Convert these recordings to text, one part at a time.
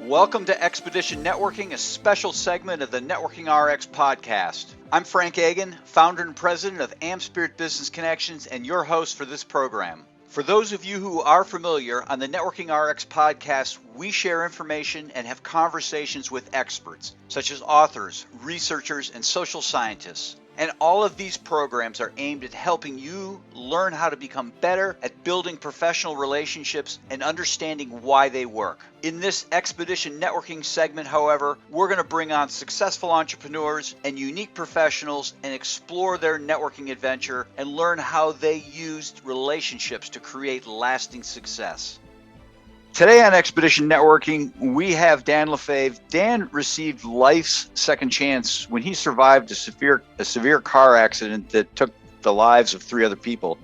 Welcome to Expedition Networking, a special segment of the Networking RX podcast. I'm Frank Agan, founder and president of AmSpirit Business Connections, and your host for this program. For those of you who are familiar, on the Networking RX podcast, we share information and have conversations with experts, such as authors, researchers, and social scientists. And all of these programs are aimed at helping you learn how to become better at building professional relationships and understanding why they work. In this Expedition Networking segment, however, we're going to bring on successful entrepreneurs and unique professionals and explore their networking adventure and learn how they used relationships to create lasting success. Today on Expedition Networking, we have Dan LeFave. Dan received life's second chance when he survived a severe car accident that took the lives of 3 other people.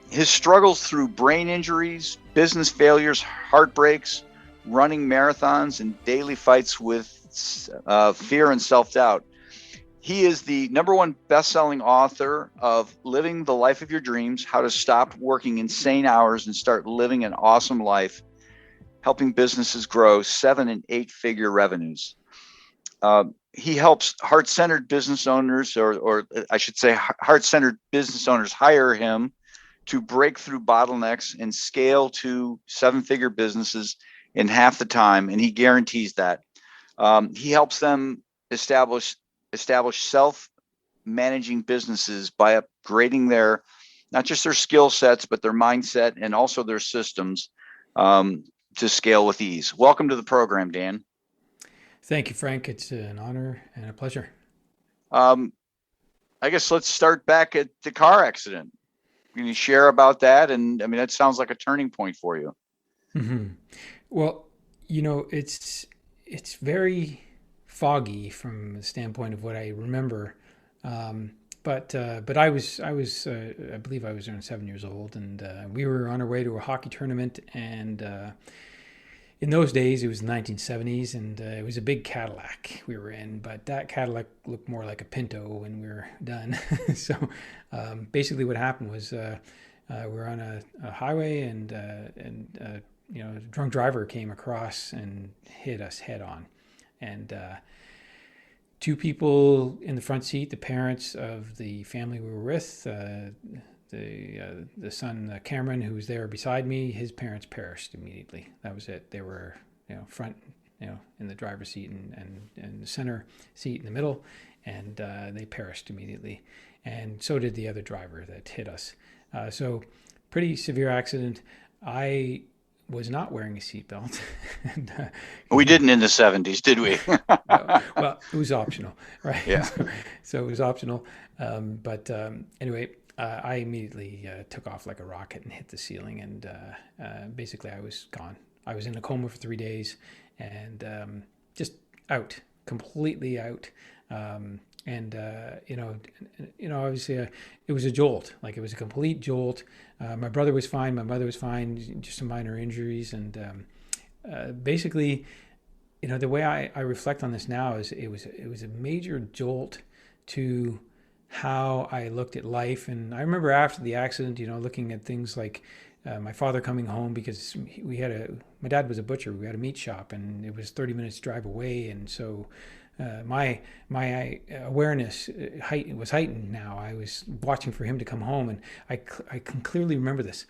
His struggles through brain injuries, business failures, heartbreaks, running marathons, and daily fights with fear and self-doubt. He is the #1 best-selling author of Living the Life of Your Dreams, How to Stop Working Insane Hours and Start Living an Awesome Life, helping businesses grow 7- and 8-figure revenues. He helps heart-centered business owners, or I should say heart-centered business owners, hire him to break through bottlenecks and scale to 7-figure businesses in half the time, and he guarantees that. He helps them establish self-managing businesses by upgrading not just their skill sets, but their mindset and also their systems to scale with ease. Welcome to the program, Dan. Thank you, Frank. It's an honor and a pleasure. I guess let's start back at the car accident. Can you share about that? And I mean, that sounds like a turning point for you. Mm-hmm. Well, it's very foggy from the standpoint of what I remember. But I was I believe I was around 7 years old, and we were on our way to a hockey tournament. And in those days, it was the 1970s, and it was a big Cadillac we were in. But that Cadillac looked more like a Pinto when we were done. So basically, what happened was we were on a highway, and a drunk driver came across and hit us head on. And 2 people in the front seat, the parents of the family we were with, the son Cameron, who was there beside me, his parents perished immediately. That was it. They were front, in the driver's seat and the center seat in the middle, and they perished immediately. And so did the other driver that hit us. So pretty severe accident. I was not wearing a seatbelt. And, we didn't in the 70s, did we? Well, it was optional, right? Yeah. So it was optional. But anyway, I immediately took off like a rocket and hit the ceiling. And basically, I was gone. I was in a coma for 3 days and just out, completely out. Obviously it was a jolt. Like, it was a complete jolt. My brother was fine. My mother was fine. Just some minor injuries. And basically, the way I reflect on this now is it was a major jolt to how I looked at life. And I remember after the accident, looking at things like my father coming home, because my dad was a butcher. We had a meat shop, and it was 30 minutes drive away. And so my awareness was heightened now. I was watching for him to come home, and I can clearly remember this.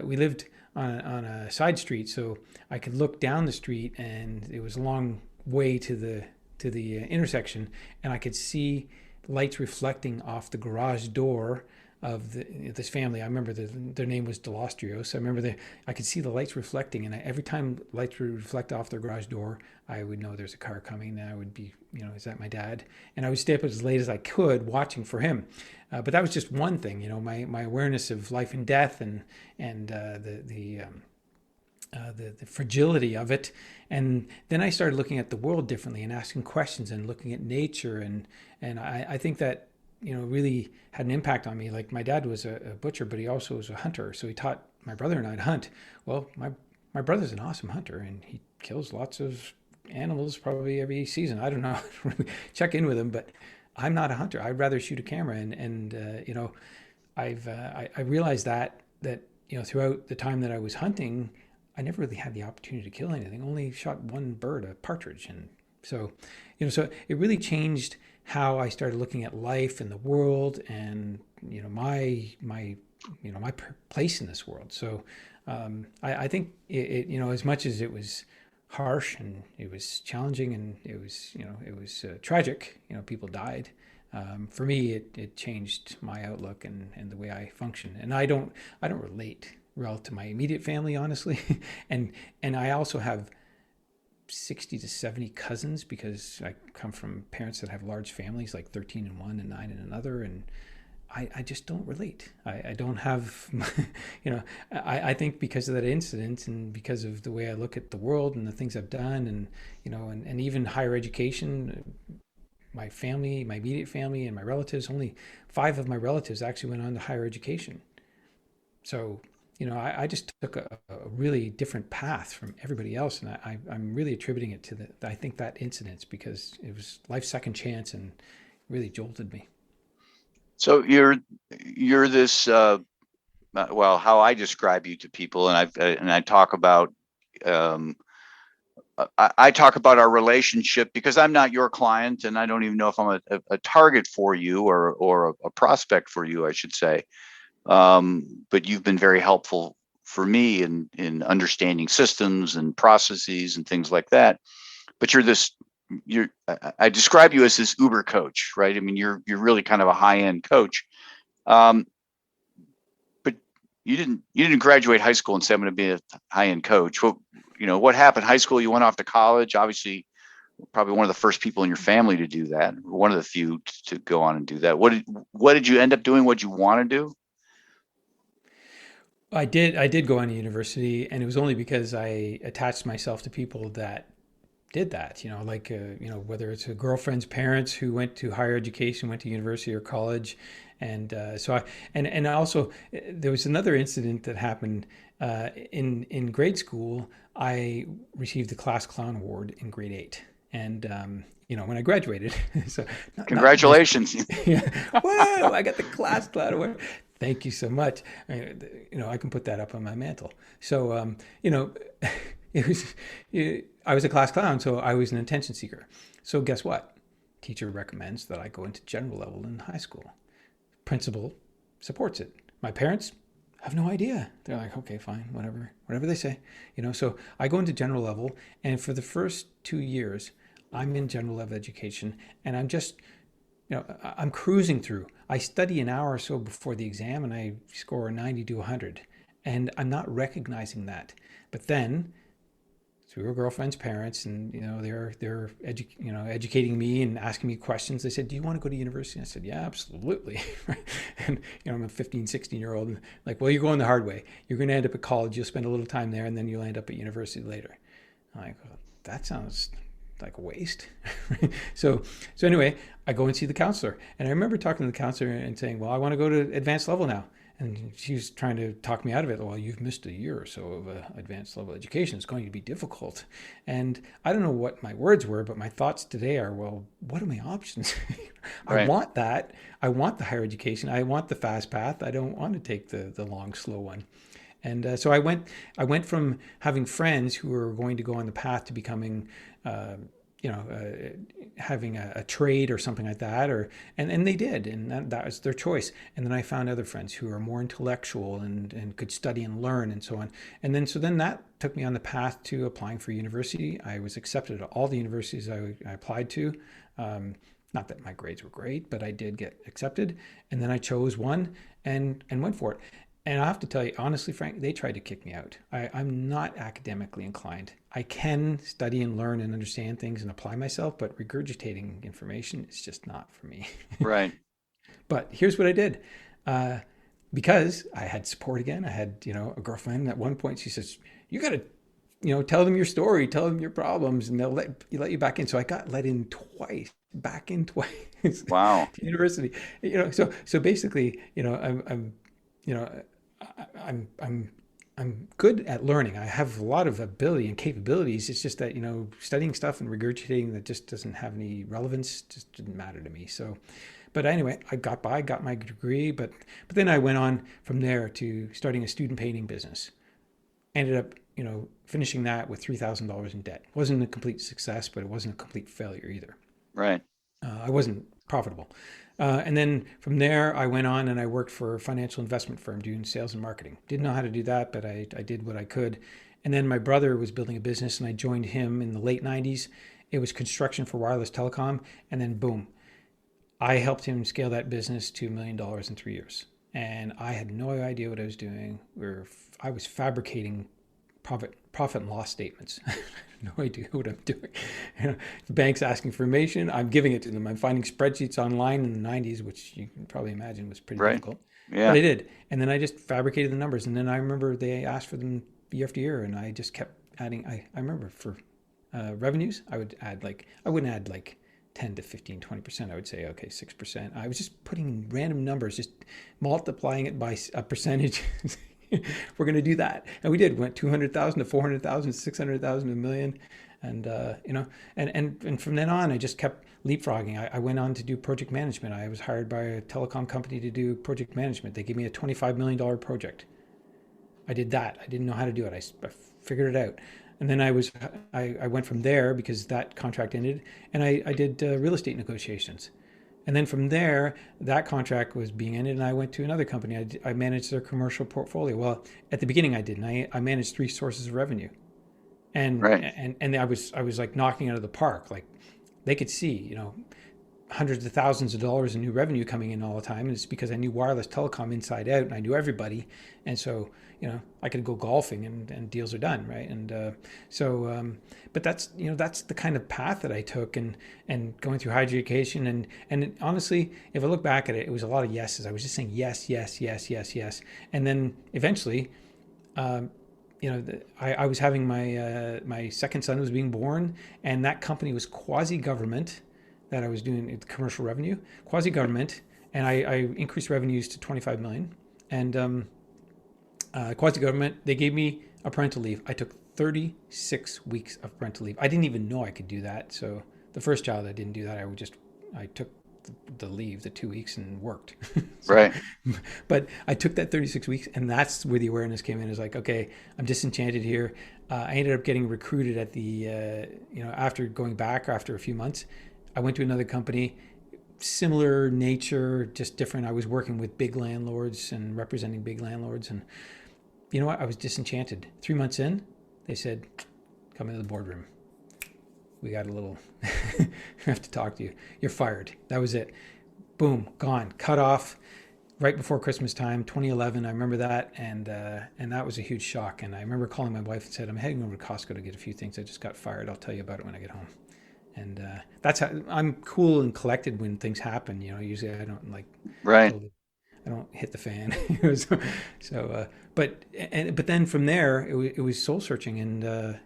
We lived on a side street, so I could look down the street, and it was a long way to the intersection, and I could see lights reflecting off the garage door of this family. I remember their name was Delostrios. I remember I could see the lights reflecting, and every time lights would reflect off their garage door, I would know there's a car coming, and I would be, is that my dad? And I would stay up as late as I could watching for him. But that was just one thing, my awareness of life and death and the fragility of it. And then I started looking at the world differently and asking questions and looking at nature. And I think that, really had an impact on me. Like, my dad was a butcher, but he also was a hunter. So he taught my brother and I to hunt. Well, my brother's an awesome hunter, and he kills lots of animals probably every season. I don't know, check in with him, but I'm not a hunter. I'd rather shoot a camera. I realized that throughout the time that I was hunting, I never really had the opportunity to kill anything. Only shot one bird, a partridge, and so, so it really changed how I started looking at life and the world, and my place in this world. So, I think as much as it was harsh and it was challenging and it was tragic. People died. For me, it changed my outlook and the way I function. And I don't relate well to my immediate family, honestly. and I also have 60 to 70 cousins because I come from parents that have large families, like 13 in one and 9 in another. And I just don't relate. I don't have, I think because of that incident and because of the way I look at the world and the things I've done and even higher education, my family, my immediate family and my relatives, only 5 of my relatives actually went on to higher education. So, I just took a really different path from everybody else. And I'm really attributing it to I think that incident because it was life's second chance and really jolted me. So you're this well, how I describe you to people, and I talk about I talk about our relationship because I'm not your client, and I don't even know if I'm a target for you or a prospect for you, I should say. But you've been very helpful for me in understanding systems and processes and things like that. But I describe you as this Uber coach, right? I mean, you're really kind of a high-end coach. Um, but you didn't graduate high school and say I'm going to be a high-end coach. What happened? High school, you went off to college. Obviously, probably one of the first people in your family to do that. One of the few to go on and do that. What did you end up doing? What did you want to do? I did go on to university, and it was only because I attached myself to people that did that. Whether it's a girlfriend's parents who went to higher education, went to university or college, and I also there was another incident that happened in grade school. I received the class clown award in grade 8, and when I graduated. So Congratulations. yeah, whoa! I got the class clown award. Thank you so much. I can put that up on my mantle. So, it was, I was a class clown, so I was an attention seeker. So guess what? Teacher recommends that I go into general level in high school. Principal supports it. My parents have no idea. They're like, okay, fine, whatever they say. So I go into general level, and for the first 2 years, I'm in general level education, and I'm cruising through. I study an hour or so before the exam and I score a 90 to 100. And I'm not recognizing that. But then, through a girlfriend's parents, and they're educating me and asking me questions. They said, "Do you want to go to university?" And I said, "Yeah, absolutely." And I'm a 15, 16-year-old. Like, well, you're going the hard way. You're going to end up at college. You'll spend a little time there, and then you'll end up at university later. I'm like, well, that sounds like a waste. So anyway, I go and see the counselor. And I remember talking to the counselor and saying, well, I want to go to advanced level now. And she was trying to talk me out of it. Well, you've missed a year or so of advanced level education. It's going to be difficult. And I don't know what my words were, but my thoughts today are, well, what are my options? Right. I want that. I want the higher education. I want the fast path. I don't want to take the long, slow one. And so I went from having friends who were going to go on the path to becoming, having a trade or something like that, and they did, and that was their choice. And then I found other friends who are more intellectual and could study and learn and so on. And then that took me on the path to applying for university. I was accepted at all the universities I applied to. Not that my grades were great, but I did get accepted. And then I chose one and went for it. And I have to tell you, honestly, Frank, they tried to kick me out. I'm not academically inclined. I can study and learn and understand things and apply myself, but regurgitating information is just not for me. Right. But here's what I did. Because I had support again. I had, a girlfriend. At one point, she says, you got to, tell them your story, tell them your problems, and they'll let you back in. So I got let in twice, back in twice. Wow. To university. So basically, I'm good at learning. I have a lot of ability and capabilities. It's just that, studying stuff and regurgitating that just doesn't have any relevance, just didn't matter to me. So, but anyway, I got my degree, but then I went on from there to starting a student painting business. Ended up finishing that with $3,000 in debt. It wasn't a complete success, but it wasn't a complete failure either. Right. I wasn't profitable. And then from there, I went on and I worked for a financial investment firm doing sales and marketing. Didn't know how to do that, but I did what I could. And then my brother was building a business and I joined him in the late 90s. It was construction for wireless telecom. And then boom, I helped him scale that business to $1 million in 3 years. And I had no idea what I was doing. I was fabricating profit and loss statements. I have no idea what I'm doing. The bank's asking for information. I'm giving it to them. I'm finding spreadsheets online in the 90s, which you can probably imagine was pretty difficult. Yeah. But I did. And then I just fabricated the numbers. And then I remember they asked for them year after year. And I just kept adding. I remember for revenues, I wouldn't add like 10 to 15, 20%. I would say, okay, 6%. I was just putting in random numbers, just multiplying it by a percentage. We're going to do that. And we did. Went 200,000 to 400,000, 600,000 to $1 million. And, and from then on, I just kept leapfrogging. I went on to do project management. I was hired by a telecom company to do project management. They gave me a $25 million project. I did that. I didn't know how to do it. I figured it out. And then I went from there because that contract ended, and I did real estate negotiations. And then from there, that contract was being ended, and I went to another company. I managed their commercial portfolio. Well, at the beginning I didn't. I managed 3 sources of revenue, and I was like knocking out of the park. Like they could see, hundreds of thousands of dollars in new revenue coming in all the time. And it's because I knew wireless telecom inside out and I knew everybody. And so, I could go golfing and deals are done. Right. And but that's the kind of path that I took and going through higher education. And honestly, if I look back at it, it was a lot of yeses. I was just saying yes, yes, yes, yes, yes. And then eventually, I was having my second son was being born, and that company was quasi-government that I was doing commercial revenue, quasi-government, and I increased revenues to 25 million. And quasi-government, they gave me a parental leave. I took 36 weeks of parental leave. I didn't even know I could do that. So the first child, I didn't do that. I took the leave, the 2 weeks, and worked. Right. But I took that 36 weeks, and that's where the awareness came in. It's like, okay, I'm disenchanted here. I ended up getting recruited at the, after going back after a few months. I went to another company, similar nature, just different. I was working with big landlords and representing big landlords. And you know what? I was disenchanted. 3 months in, they said, come into the boardroom. We got a little, we have to talk to you. You're fired. That was it. Boom, gone, cut off right before Christmas time, 2011. I remember that. And that was a huge shock. And I remember calling my wife and said, I'm heading over to Costco to get a few things. I just got fired. I'll tell you about it when I get home. And that's how I'm cool and collected when things happen. Usually I don't I don't hit the fan. But then from there it was soul searching, and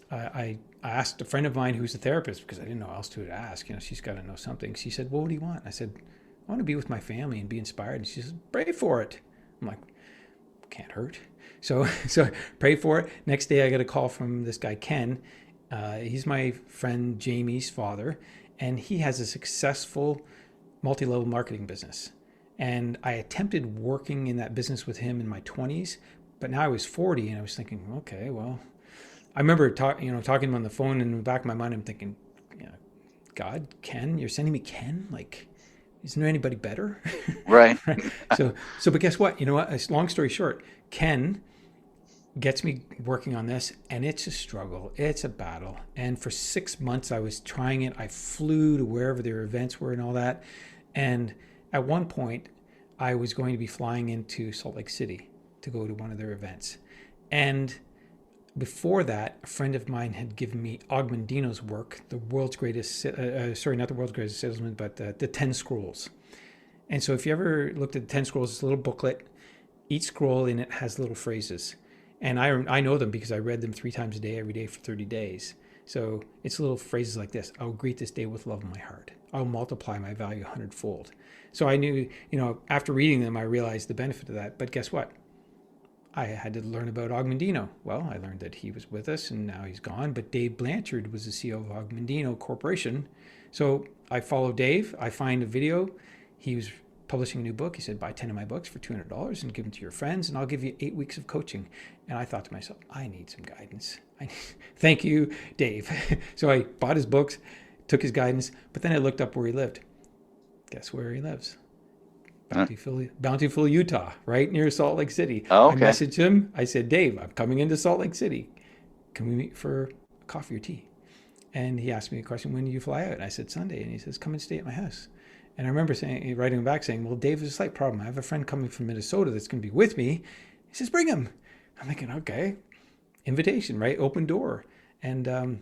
I asked a friend of mine who's a therapist because I didn't know else to ask. She's got to know something. She said, "Well, what do you want?" I said, "I want to be with my family and be inspired." And she says, "Pray for it." I'm like, "Can't hurt." So pray for it. Next day I got a call from this guy Ken. He's my friend Jamie's father, and he has a successful multi-level marketing business. And I attempted working in that business with him in my 20s, but now I was 40, and I was thinking, okay, well, I remember talking to him on the phone, and in the back of my mind, I'm thinking, God, Ken, you're sending me Ken? Like, isn't there anybody better? Right. But guess what? Long story short, Ken gets me working on this, and it's a struggle. It's a battle. And for 6 months, I was trying it. I flew to wherever their events were and all that. And at one point, I was going to be flying into Salt Lake City to go to one of their events. And before that, a friend of mine had given me Augmendino's work, the world's greatest, not the world's greatest salesman, but the 10 scrolls. And so if you ever looked at the 10 scrolls, it's a little booklet. Each scroll in it has little phrases. And I know them because I read them 3 times a day, every day for 30 days. So it's little phrases like this. I'll greet this day with love in my heart. I'll multiply my value 100-fold. So I knew, after reading them, I realized the benefit of that. But guess what? I had to learn about Augmendino. Well, I learned that he was with us and now he's gone. But Dave Blanchard was the CEO of Augmendino Corporation. So I follow Dave. I find a video. He was publishing a new book. He said, buy 10 of my books for $200 and give them to your friends, and I'll give you 8 weeks of coaching. And I thought to myself, I need some guidance. Thank you, Dave. So I bought his books, took his guidance, but then I looked up where he lived. Guess where he lives? Bountiful, Utah, right near Salt Lake City. Oh, okay. I messaged him. I said, Dave, I'm coming into Salt Lake City. Can we meet for coffee or tea? And he asked me a question, when do you fly out? And I said, Sunday. And he says, come and stay at my house. And I remember writing him back saying, well, Dave, there's a slight problem. I have a friend coming from Minnesota that's going to be with me. He says, bring him. I'm thinking, okay, invitation, right? Open door. And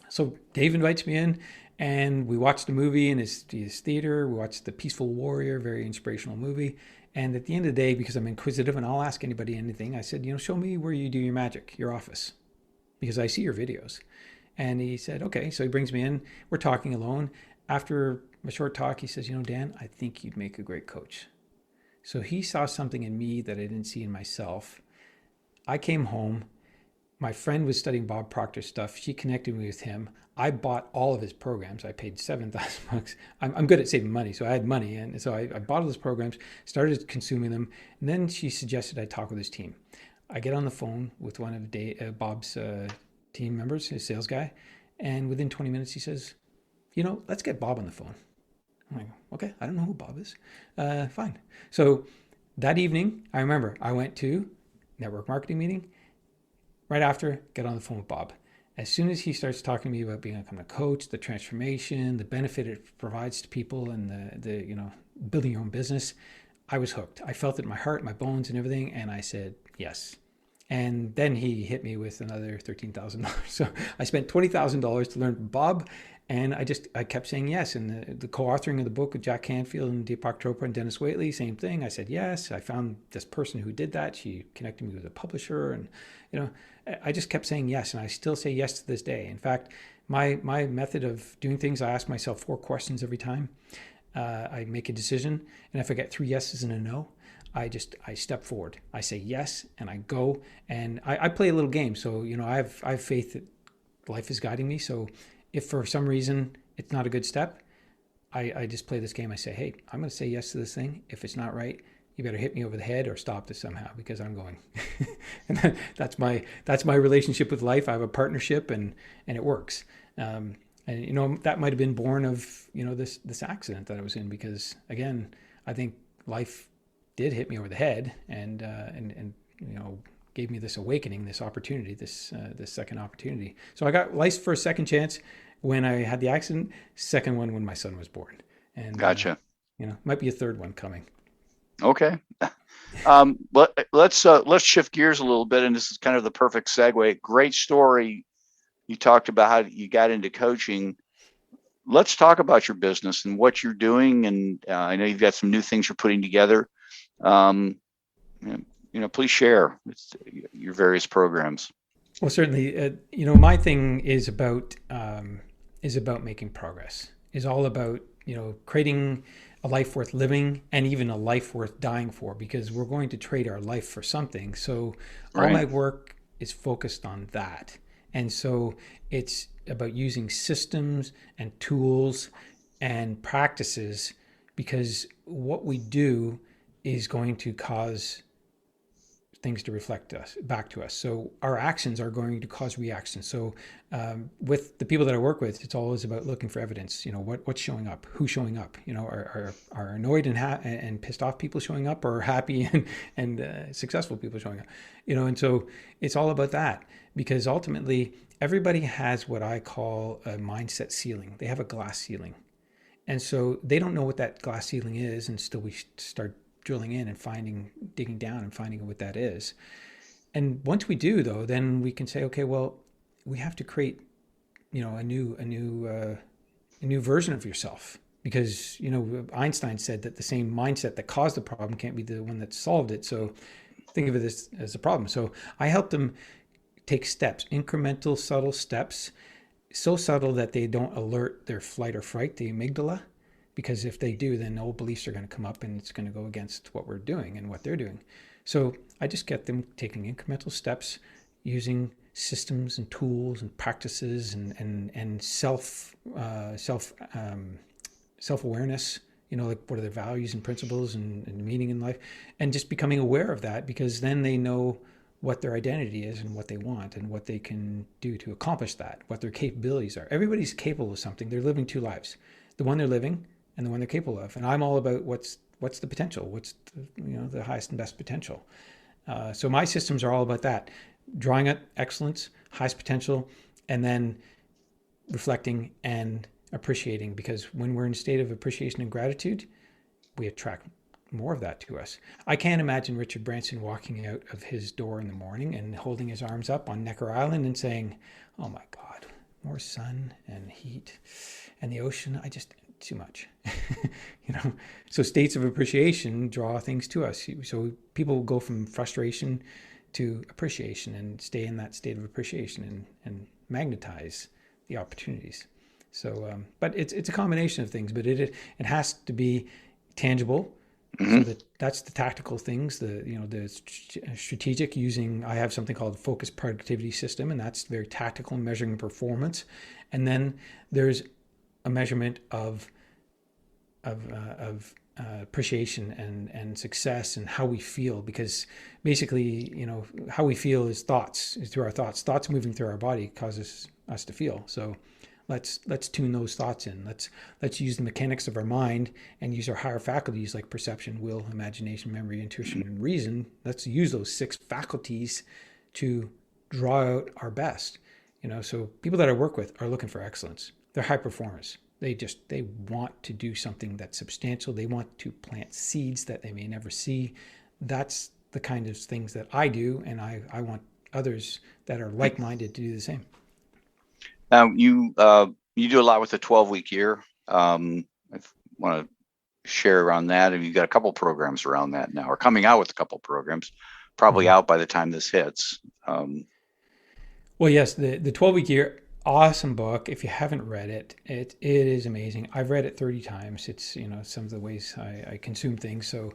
so Dave invites me in, and we watched a movie in his theater. We watched The Peaceful Warrior, very inspirational movie. And at the end of the day, because I'm inquisitive and I'll ask anybody anything, I said, show me where you do your magic, your office, because I see your videos. And he said, okay. So he brings me in. We're talking alone. After a short talk, he says, Dan, I think you'd make a great coach. So he saw something in me that I didn't see in myself. I came home. My friend was studying Bob Proctor's stuff. She connected me with him. I bought all of his programs. I paid $7,000. I'm good at saving money, so I had money. And so I bought all his programs, started consuming them. And then she suggested I talk with his team. I get on the phone with one of Bob's team members, his sales guy. And within 20 minutes, he says, let's get Bob on the phone. I'm like, okay, I don't know who Bob is. Fine. So that evening, I remember I went to network marketing meeting. Right after, get on the phone with Bob. As soon as he starts talking to me about becoming a coach, the transformation, the benefit it provides to people, and the building your own business, I was hooked. I felt it in my heart, my bones, and everything, and I said yes. And then he hit me with another $13,000. So I spent $20,000 to learn from Bob, and I kept saying yes. And the co-authoring of the book with Jack Canfield and Deepak Chopra and Dennis Waitley, same thing. I said yes. I found this person who did that. She connected me with a publisher, and I just kept saying yes, and I still say yes to this day. In fact, my method of doing things, I ask myself 4 questions every time. I make a decision, and if I get 3 yeses and a no, I step forward. I say yes, and I go, and I play a little game. So I have faith that life is guiding me. So if for some reason it's not a good step, I just play this game. I say, hey, I'm going to say yes to this thing. If it's not right, you better hit me over the head or stop this somehow, because I'm going. And that's my relationship with life. I have a partnership, and it works. And that might have been born of this accident that I was in, because again, I think life did hit me over the head, and gave me this awakening, this opportunity, this second opportunity. So I got life for a second chance when I had the accident, second one when my son was born. And Gotcha. Might be a third one coming. Okay. Let's shift gears a little bit, and this is kind of the perfect segue. Great story. You talked about how you got into coaching. Let's talk about your business and what you're doing. And I know you've got some new things you're putting together. Please share your various programs. Well, certainly, my thing is about making progress. Is all about creating a life worth living, and even a life worth dying for, because we're going to trade our life for something. So all my work is focused on that. And so it's about using systems and tools and practices, because what we do is going to cause things to reflect back to us. So our actions are going to cause reactions. So with the people that I work with, it's always about looking for evidence. What's showing up, who's showing up. Are annoyed and pissed off people showing up, or happy and successful people showing up. And so it's all about that, because ultimately everybody has what I call a mindset ceiling. They have a glass ceiling, and so they don't know what that glass ceiling is until we start drilling in and digging down and finding what that is. And once we do, though, then we can say, okay, well, we have to create, a new version of yourself, because Einstein said that the same mindset that caused the problem can't be the one that solved it. So think of it as a problem. So I help them take steps, incremental, subtle steps, so subtle that they don't alert their flight or fright, the amygdala. Because if they do, then old beliefs are going to come up, and it's going to go against what we're doing and what they're doing. So I just get them taking incremental steps, using systems and tools and practices and self-awareness, like what are their values and principles and meaning in life, and just becoming aware of that, because then they know what their identity is and what they want and what they can do to accomplish that, what their capabilities are. Everybody's capable of something. They're living two lives, the one they're living and the one they're capable of. And I'm all about what's the potential, what's the highest and best potential. So my systems are all about that, drawing at excellence, highest potential, and then reflecting and appreciating, because when we're in a state of appreciation and gratitude, we attract more of that to us. I can't imagine Richard Branson walking out of his door in the morning and holding his arms up on Necker Island and saying, oh my God, more sun and heat and the ocean, too much. So states of appreciation draw things to us. So people go from frustration to appreciation and stay in that state of appreciation and magnetize the opportunities. So, but it's a combination of things, but it has to be tangible. So that's the tactical things, the strategic using. I have something called focus productivity system, and that's very tactical, measuring performance. And then there's a measurement of appreciation and success and how we feel, because basically, how we feel is thoughts, through our thoughts. Thoughts moving through our body causes us to feel. So let's tune those thoughts in. Let's use the mechanics of our mind and use our higher faculties like perception, will, imagination, memory, intuition, and reason. Let's use those 6 faculties to draw out our best. So people that I work with are looking for excellence. They're high performers. They want to do something that's substantial. They want to plant seeds that they may never see. That's the kind of things that I do, and I want others that are like-minded to do the same. You do a lot with the 12-week year. I want to share around that, and you've got a couple programs around that now, or coming out with a couple programs, probably out by the time this hits. Well, yes, the 12-week year, awesome book. If you haven't read it, it is amazing. I've read it 30 times. It's some of the ways I consume things. So,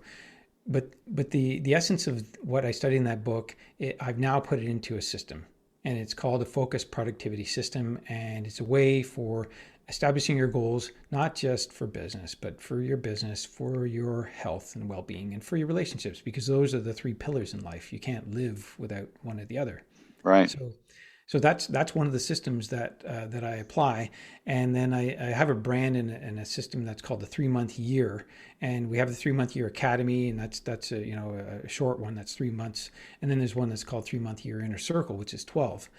but the essence of what I studied in that book, I've now put it into a system. And it's called a focus productivity system. And it's a way for establishing your goals, not just for business, but for your business, for your health and well-being, and for your relationships, because those are the 3 pillars in life. You can't live without one or the other. Right. So that's one of the systems that I apply. And then I have a brand and a system that's called the 3-month year. And we have the 3-month year academy, and that's a short one, that's 3 months. And then there's one that's called 3-month year inner circle, which is 12.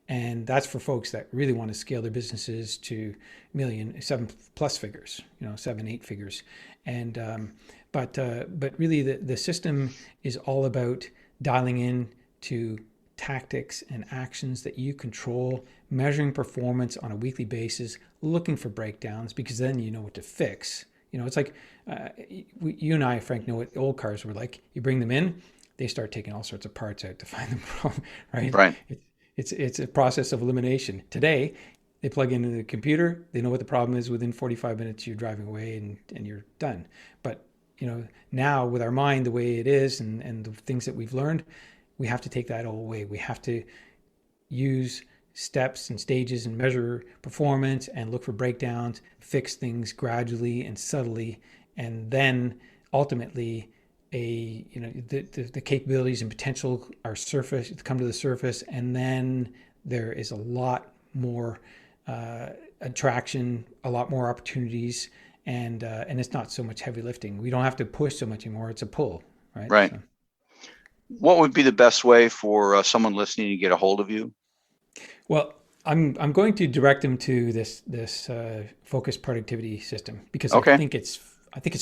And that's for folks that really want to scale their businesses to million, 7+ figures, 7-8 figures. And but really the system is all about dialing in to tactics and actions that you control, measuring performance on a weekly basis, looking for breakdowns, because then you know what to fix. It's like you and I, Frank, know what old cars were like. You bring them in, they start taking all sorts of parts out to find the problem, right? Right. It's a process of elimination. Today, they plug into the computer, they know what the problem is. Within 45 minutes, you're driving away and you're done. But now with our mind the way it is and the things that we've learned, we have to take that all away. We have to use steps and stages and measure performance and look for breakdowns, fix things gradually and subtly, and then ultimately the capabilities and potential are come to the surface, and then there is a lot more attraction, a lot more opportunities, and it's not so much heavy lifting. We don't have to push so much anymore. It's a pull, right? Right. So, what would be the best way for someone listening to get a hold of you? Well, I'm going to direct them to this focus productivity system, because Okay. I think it's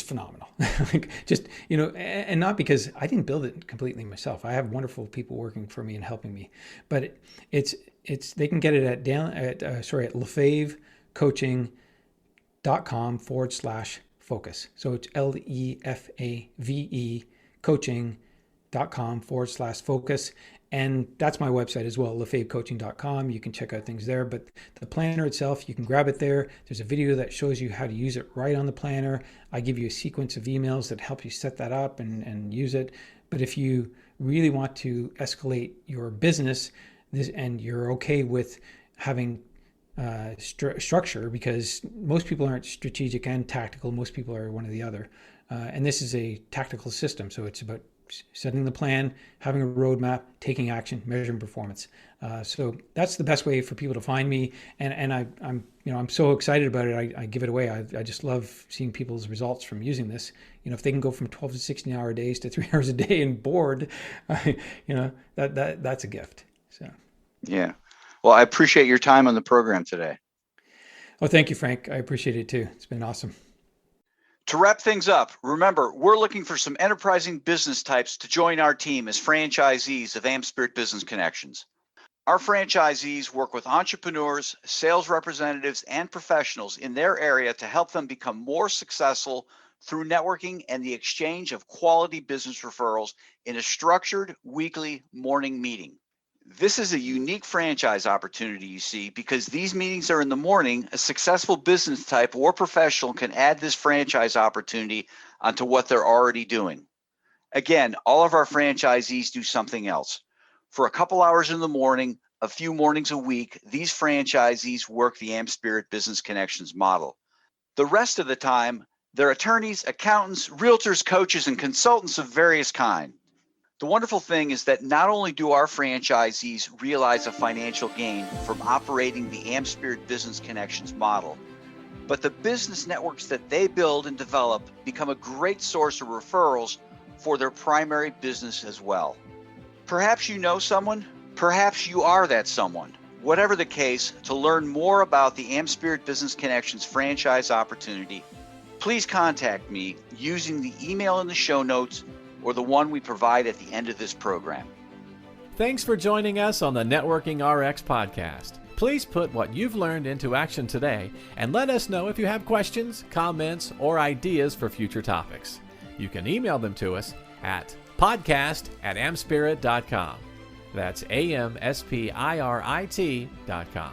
phenomenal. And not because I didn't build it completely myself. I have wonderful people working for me and helping me, but it's they can get it at lefavecoaching.com/focus. So it's LEFAVE coaching.com/focus. And that's my website as well, LeFaveCoaching.com. You can check out things there. But the planner itself, you can grab it there. There's a video that shows you how to use it right on the planner. I give you a sequence of emails that help you set that up and use it. But if you really want to escalate your business and you're okay with having structure, because most people aren't strategic and tactical. Most people are one or the other. And this is a tactical system. So it's about setting the plan, having a roadmap, taking action, measuring performance. So that's the best way for people to find me. And I'm so excited about it. I give it away. I just love seeing people's results from using this. If they can go from 12 to 16-hour days to 3 hours a day and bored, that's a gift. So. Yeah. Well, I appreciate your time on the program today. Oh, thank you, Frank. I appreciate it too. It's been awesome. To wrap things up, remember, we're looking for some enterprising business types to join our team as franchisees of AmSpirit Business Connections. Our franchisees work with entrepreneurs, sales representatives, and professionals in their area to help them become more successful through networking and the exchange of quality business referrals in a structured weekly morning meeting. This is a unique franchise opportunity, you see, because these meetings are in the morning. A successful business type or professional can add this franchise opportunity onto what they're already doing. Again, all of our franchisees do something else. For a couple hours in the morning, a few mornings a week, these franchisees work the AmSpirit Business Connections model. The rest of the time, they're attorneys, accountants, realtors, coaches, and consultants of various kinds. The wonderful thing is that not only do our franchisees realize a financial gain from operating the AmSpirit Business Connections model, but the business networks that they build and develop become a great source of referrals for their primary business as well. Perhaps you know someone, perhaps you are that someone. Whatever the case, to learn more about the AmSpirit Business Connections franchise opportunity, please contact me using the email in the show notes or the one we provide at the end of this program. Thanks for joining us on the Networking RX podcast. Please put what you've learned into action today and let us know if you have questions, comments, or ideas for future topics. You can email them to us at podcast@amspirit.com. That's AmSpirit.com.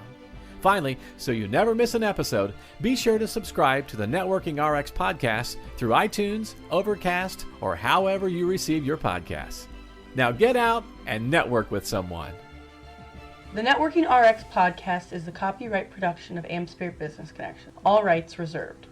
Finally, so you never miss an episode, be sure to subscribe to the Networking RX podcast through iTunes, Overcast, or however you receive your podcasts. Now get out and network with someone. The Networking RX podcast is the copyright production of AmSpirit Business Connection. All rights reserved.